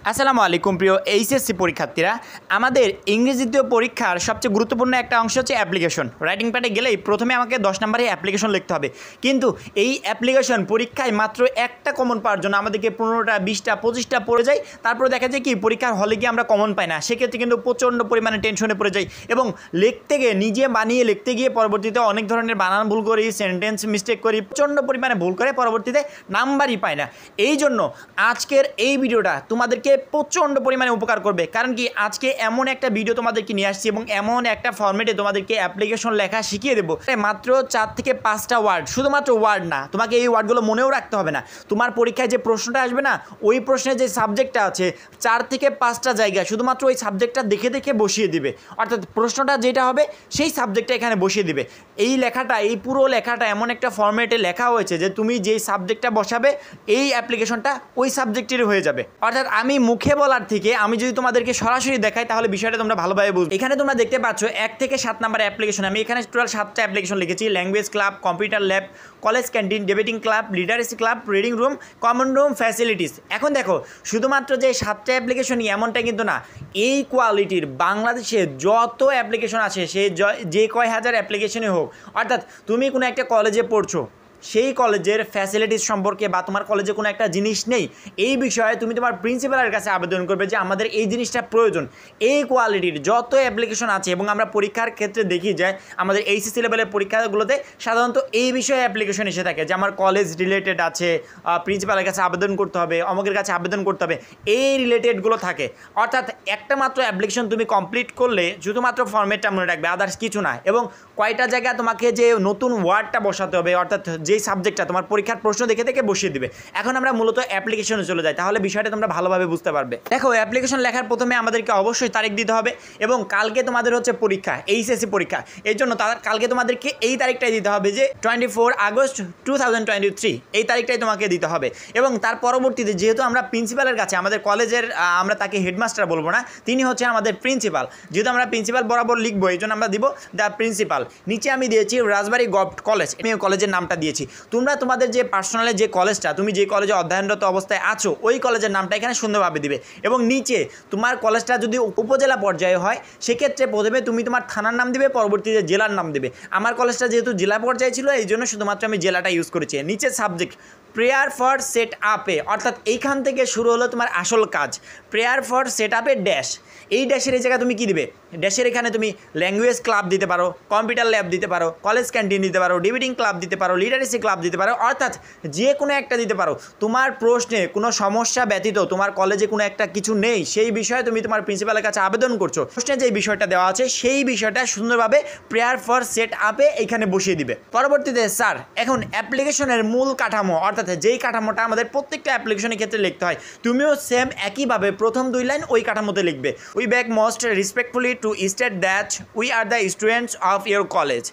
আসসালামু আলাইকুম প্রিয় এইচএসসি পরীক্ষার্থীরা, আমাদের ইংরেজি দ্বিতীয় পরীক্ষার সবচেয়ে গুরুত্বপূর্ণ একটা অংশ হচ্ছে অ্যাপ্লিকেশন। রাইটিং প্যাডে গেলেই প্রথমে আমাকে 10 নম্বরে অ্যাপ্লিকেশন লিখতে হবে, কিন্তু এই অ্যাপ্লিকেশন পরীক্ষায় মাত্র একটা কমন পাওয়ার জন্য আমাদেরকে 15টা 20টা 25টা পড়ে যায়। তারপরে দেখা যায় কি পরীক্ষার হলে গিয়ে আমরা কমন পাই না, সেক্ষেত্রে কিন্তু প্রচণ্ড পরিমাণে টেনশনে পড়ে যাই এবং লিখতে গিয়ে নিজে বানিয়ে লিখতে গিয়ে পরবর্তীতে অনেক ধরনের বানান ভুল করি, সেন্টেন্স মিস্টেক করি, প্রচণ্ড পরিমাণে ভুল করে পরবর্তীতে নাম্বারই পাই না। এই জন্য আজকের এই ভিডিওটা তোমাদেরকে প্রচণ্ড পরিমাণে উপকার করবে, কারণ কি আজকে এমন একটা ভিডিও তোমাদেরকে নিয়ে আসছি এবং এমন একটা ফরম্যাটে তোমাদেরকে অ্যাপ্লিকেশন লেখা শিখিয়ে দেবো। মাত্র 4 থেকে 5টা ওয়ার্ড, শুধুমাত্র ওয়ার্ড না, তোমাকে এই ওয়ার্ডগুলো মনেও রাখতে হবে না। তোমার পরীক্ষায় যে প্রশ্নটা আসবে না, ওই প্রশ্নের যে সাবজেক্টটা আছে 4 থেকে 5টা জায়গায় শুধুমাত্র ওই সাবজেক্টটা দেখে দেখে বসিয়ে দিবে, অর্থাৎ প্রশ্নটা যেটা হবে সেই সাবজেক্টটা এখানে বসিয়ে দিবে। এই লেখাটা, এই পুরো লেখাটা এমন একটা ফরম্যাটে লেখা হয়েছে যে তুমি যেই সাবজেক্টটা বসাবে এই অ্যাপ্লিকেশনটা ওই সাবজেক্টেরই হয়ে যাবে। অর্থাৎ আমি মুখে বলার থেকে আমি যদি তোমাদেরকে সরাসরি দেখাই তাহলে বিষয়টা তোমরা ভালোভাবে বুঝবে। এখানে তোমরা দেখতে পাচ্ছ 1 থেকে 7 নাম্বার অ্যাপ্লিকেশন। আমি এখানে টোটাল 7টা অ্যাপ্লিকেশন লিখেছি: language club, computer lab, college canteen, debating club, literacy club, reading room, common room, facilities. এখন দেখো, শুধুমাত্র যে 7টা অ্যাপ্লিকেশনই এমনটা কিন্তু না, এই কোয়ালিটির বাংলাদেশে যত অ্যাপ্লিকেশন আছে সে যে কয় হাজার অ্যাপ্লিকেশনই হোক, অর্থাৎ তুমি কোনো একটা কলেজে পড়ছো, সেই কলেজের ফ্যাসিলিটিস সম্পর্কে বা তোমার কলেজে কোনো একটা জিনিস নেই, এই বিষয়ে তুমি তোমার প্রিন্সিপালের কাছে আবেদন করবে যে আমাদের এই জিনিসটা প্রয়োজন। এই কোয়ালিটির যত অ্যাপ্লিকেশন আছে, এবং আমরা পরীক্ষার ক্ষেত্রে দেখি যায় আমাদের এইচএসসি লেভেলের পরীক্ষাগুলোতে সাধারণত এই বিষয়ে অ্যাপ্লিকেশন এসে থাকে যে আমার কলেজ রিলেটেড আছে, প্রিন্সিপালের কাছে আবেদন করতে হবে, অমুকের কাছে আবেদন করতে হবে, এই রিলেটেডগুলো থাকে। অর্থাৎ একটা মাত্র অ্যাপ্লিকেশন তুমি কমপ্লিট করলে শুধুমাত্র ফর্মেটটা মনে রাখবে, আদার্স কিছু না। এবং কয়টা জায়গায় তোমাকে যে নতুন ওয়ার্ডটা বসাতে হবে, অর্থাৎ যেই সাবজেক্টটা তোমার পরীক্ষার প্রশ্ন দেখে দেখে বসিয়ে দিবে। এখন আমরা মূলত অ্যাপ্লিকেশনে চলে যাই, তাহলে বিষয়টা তোমরা ভালোভাবে বুঝতে পারবে। দেখো, অ্যাপ্লিকেশন লেখার প্রথমে আমাদেরকে অবশ্যই তারিখ দিতে হবে, এবং কালকে তোমাদের হচ্ছে পরীক্ষা, এইচএসসি পরীক্ষা। এর জন্য কালকে তোমাদেরকে এই তারিখটাই দিতে হবে যে 24 আগস্ট 2023, এই তারিখটাই তোমাকে দিতে হবে। এবং তার পরবর্তীতে যেহেতু আমরা প্রিন্সিপালের কাছে, আমাদের কলেজের আমরা তাকে হেডমাস্টার বলবো না, তিনি হচ্ছে আমাদের প্রিন্সিপাল, যেহেতু আমরা প্রিন্সিপাল বরাবর লিখবো, এই জন্য আমরা দিব দ্য প্রিন্সিপাল। নিচে আমি দিয়েছি রাজবাড়ী গভর্নমেন্ট কলেজ, আমি কলেজের নামটা দিয়েছি। তোমরা তোমাদের যে পার্সোনালে যে কলেজটা, তুমি যে কলেজে অধ্যয়নরত অবস্থায় আছো, ওই কলেজের নামটা এখানে সুন্দরভাবে দিবে। এবং নিচে তোমার কলেজটা যদি উপজেলা পর্যায়ে হয়, সেক্ষেত্রে প্রথমে তুমি তোমার থানার নাম দিবে, পরবর্তীতে জেলার নাম দেবে। আমার কলেজটা যেহেতু জেলা পর্যায়ে ছিল, এই জন্য শুধুমাত্র আমি জেলাটা ইউজ করেছি। নিচে সাবজেক্ট প্রেয়ার ফর সেট আপে, অর্থাৎ এইখান থেকে শুরু হলো তোমার আসল কাজ। প্রেয়ার ফর সেট আপে ড্যাশ, এই ড্যাশের এই জায়গায় তুমি কী দিবে? ড্যাশের এখানে তুমি ল্যাঙ্গুয়েজ ক্লাব দিতে পারো, কম্পিউটার ল্যাব দিতে পারো, কলেজ ক্যান্টিন দিতে পারো, ডিবেটিং ক্লাব দিতে পারো, লিটারেসি ক্লাব দিতে পারো, অর্থাৎ যে কোনো একটা দিতে পারো। তোমার প্রশ্নে কোনো সমস্যা ব্যতীত তোমার কলেজে কোনো একটা কিছু নেই, সেই বিষয়ে তুমি তোমার প্রিন্সিপালের কাছে আবেদন করছো, প্রশ্নে যে বিষয়টা দেওয়া আছে সেই বিষয়টা সুন্দরভাবে প্রেয়ার ফর সেট আপে এখানে বসিয়ে দিবে। পরবর্তীতে স্যার, এখন অ্যাপ্লিকেশনের মূল কাঠামো, অর্থাৎ যেই কাঠামোটা আমাদের প্রত্যেকটা অ্যাপ্লিকেশনের ক্ষেত্রে লিখতে হয়, তুমিও সেম একইভাবে প্রথম 2 লাইন ওই কাঠামোতে লিখবে। We beg most respectfully two state that we are the students of your college.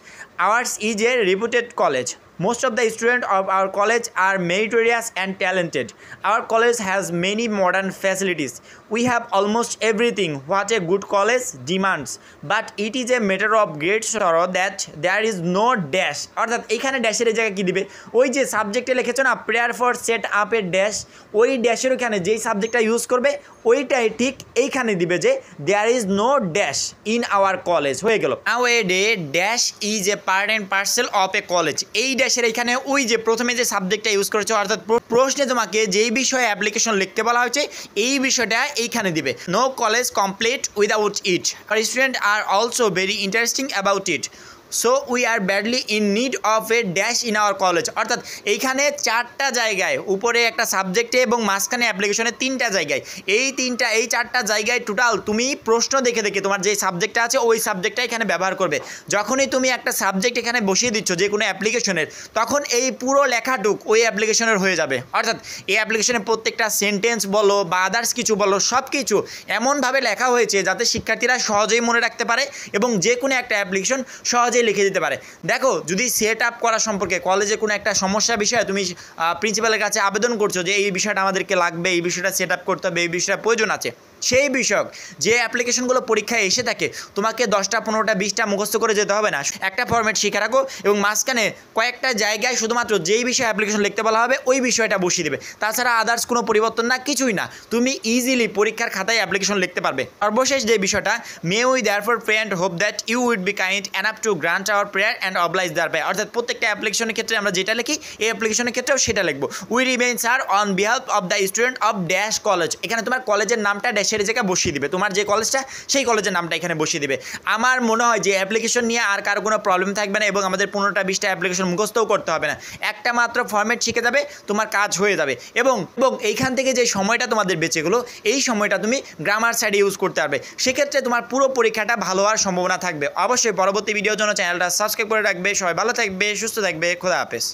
Ours is a reputed college. Most of the students of our college are meritorious and talented. Our college has many modern facilities. We have almost everything what a good college demands. But it is a matter of great sorrow that there is no dash. অর্থাৎ এইখানে ড্যাশের এই জায়গায় কী দিবে? ওই যে সাবজেক্টে লিখেছো না প্রেয়ার ফর সেট আপের ড্যাশ, ওই ড্যাশের ওখানে যেই সাবজেক্টটা ইউজ করবে ওইটাই ঠিক এইখানে দিবে যে there is no dash in our college. হয়ে গেল। Now a day dash is a part and parcel of a college. এই ড্যাশের এখানে ওই যে প্রথমে যে সাবজেক্টটা ইউজ করেছো, অর্থাৎ প্রশ্নে তোমাকে যেই বিষয়ে অ্যাপ্লিকেশন লিখতে বলা হয়েছে এই বিষয়টা এইখানে দিবে। No college complete without it. আর student are also very interesting about it. So we are badly in need of a dash in our college. অর্থাৎ এইখানে 4টা জায়গায়, উপরে একটা সাবজেক্টে এবং মাঝখানে অ্যাপ্লিকেশনে 3টা জায়গায়, এই 4টা জায়গায় টোটাল তুমি প্রশ্ন দেখে দেখে তোমার যে সাবজেক্টটা আছে ওই সাবজেক্টটা এখানে ব্যবহার করবে। যখনই তুমি একটা সাবজেক্ট এখানে বসিয়ে দিচ্ছ যে কোনো অ্যাপ্লিকেশনের, তখন এই পুরো লেখাটুক ওই অ্যাপ্লিকেশনের হয়ে যাবে। অর্থাৎ এই অ্যাপ্লিকেশনের প্রত্যেকটা সেন্টেন্স বলো বা আদার্স কিছু বলো, সব কিছু এমনভাবে লেখা হয়েছে যাতে শিক্ষার্থীরা সহজেই মনে রাখতে পারে এবং যে কোনো একটা অ্যাপ্লিকেশন সহজেই লিখে দিতে পারে। দেখো, যদি সেট আপ করা সম্পর্কে কলেজে কোনো একটা সমস্যা বিষয়ে তুমি প্রিন্সিপালের কাছে আবেদন করছো যে এই বিষয়টা আমাদেরকে লাগবে, এই বিষয়টা সেট আপ করতে হবে, এই বিষয়টা প্রয়োজন আছে, সেই বিষয়ক যে অ্যাপ্লিকেশনগুলো পরীক্ষায় এসে থাকে তোমাকে 10টা 15টা 20টা মুখস্থ করে যেতে হবে না। একটা ফরম্যাট শিখে রাখো এবং মাঝখানে কয়েকটা জায়গায় শুধুমাত্র যেই বিষয়ে অ্যাপ্লিকেশন লিখতে বলা হবে ওই বিষয়টা বসিয়ে দেবে। তাছাড়া আদার্স কোনো পরিবর্তন না, কিছুই না। তুমি ইজিলি পরীক্ষার খাতায় অ্যাপ্লিকেশন লিখতে পারবে। সর্বশেষ যে বিষয়টা, may we therefore pray and hope that you would be kind enough to grant our prayer and oblige thereby. অর্থাৎ প্রত্যেকটা অ্যাপ্লিকেশনের ক্ষেত্রে আমরা যেটা লিখি এই অ্যাপ্লিকেশনের ক্ষেত্রেও সেটা লিখবো। We remain sir on behalf of the student of dash college. এখানে তোমার কলেজের নামটা ড্যাশের জায়গায় বসিয়ে দিবে, তোমার যে কলেজটা সেই কলেজের নামটা এখানে বসিয়ে দিবে। আমার মনে হয় যে অ্যাপ্লিকেশন নিয়ে আর কারো কোনো প্রবলেম থাকবে না এবং আমাদের 15টা 20টা অ্যাপ্লিকেশন মুখস্থও করতে হবে না। একটা মাত্র ফরম্যাট শিখে যাবে, তোমার কাজ হয়ে যাবে। এবং এইখান থেকে যে সময়টা তোমাদের বেঁচে গেলো এই সময়টা তুমি গ্রামার সাইডে ইউজ করতে পারবে। সেক্ষেত্রে তোমার পুরো পরীক্ষাটা ভালো হওয়ার সম্ভাবনা থাকবে। অবশ্যই পরবর্তী ভিডিওর জন্য চ্যানেলটা সাবস্ক্রাইব করে রাখবে। সবাই ভালো থাকবে, সুস্থ থাকবে, খোদা হাফেজ।